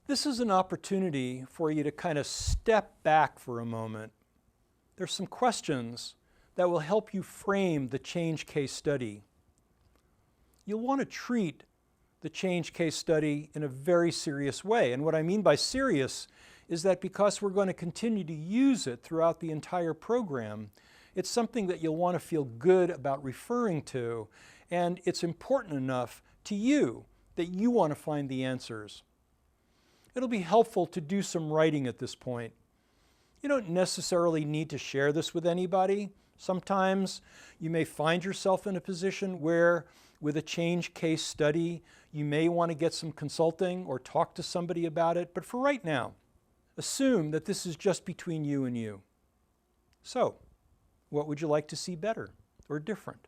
This is an opportunity for you to kind of step back for a moment. There's some questions that will help you frame the change case study. You'll want to treat the change case study in a very serious way. And what I mean by serious is that because we're going to continue to use it throughout the entire program, it's something that you'll want to feel good about referring to, and it's important enough to you that you want to find the answers. It'll be helpful to do some writing at this point. You don't necessarily need to share this with anybody. Sometimes you may find yourself in a position where, with a change case study, you may want to get some consulting or talk to somebody about it, but for right now, assume that this is just between you and you. So, what would you like to see better or different?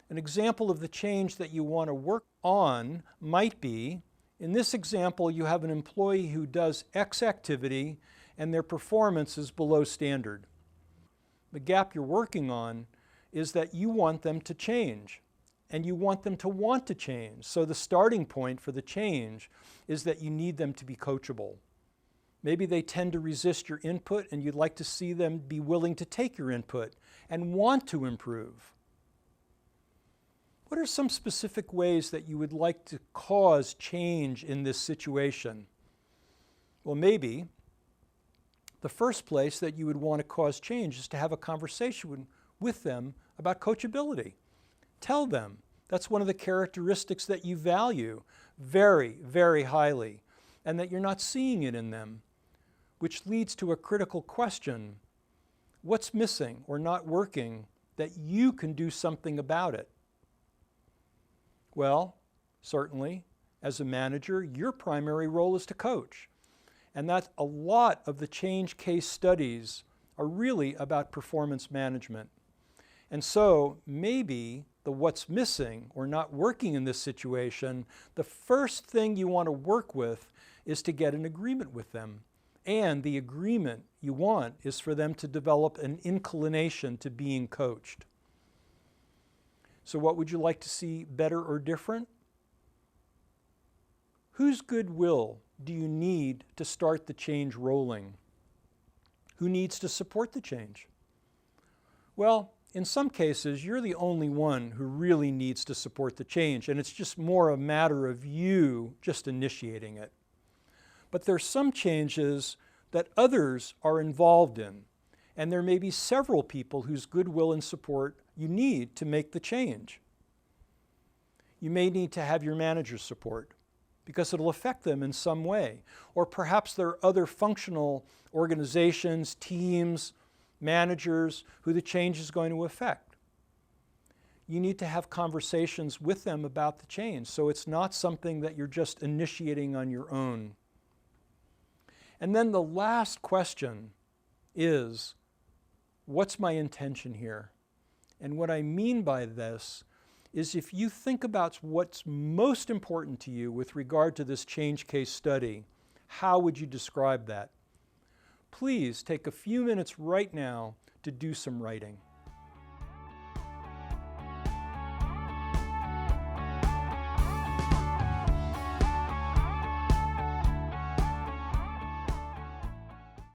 An example of the change that you want to work on might be, in this example, you have an employee who does X activity and their performance is below standard. The gap you're working on is that you want them to change, and you want them to want to change. So the starting point for the change is that you need them to be coachable. Maybe they tend to resist your input and you'd like to see them be willing to take your input and want to improve. What are some specific ways that you would like to cause change in this situation? Well, maybe the first place that you would want to cause change is to have a conversation with them about coachability. Tell them that's one of the characteristics that you value very, very highly, and that you're not seeing it in them, which leads to a critical question. What's missing or not working that you can do something about it? Well, certainly, as a manager, your primary role is to coach. And that a lot of the change case studies are really about performance management. And so maybe the what's missing or not working in this situation, the first thing you want to work with is to get an agreement with them. And the agreement you want is for them to develop an inclination to being coached. So what would you like to see better or different? Whose goodwill do you need to start the change rolling? Who needs to support the change? Well, in some cases, you're the only one who really needs to support the change, and it's just more a matter of you just initiating it. But there's some changes that others are involved in, and there may be several people whose goodwill and support you need to make the change. You may need to have your manager's support because it'll affect them in some way. Or perhaps there are other functional organizations, teams, managers who the change is going to affect. You need to have conversations with them about the change, so it's not something that you're just initiating on your own. And then the last question is, what's my intention here? And what I mean by this is, if you think about what's most important to you with regard to this change case study, how would you describe that? Please take a few minutes right now to do some writing.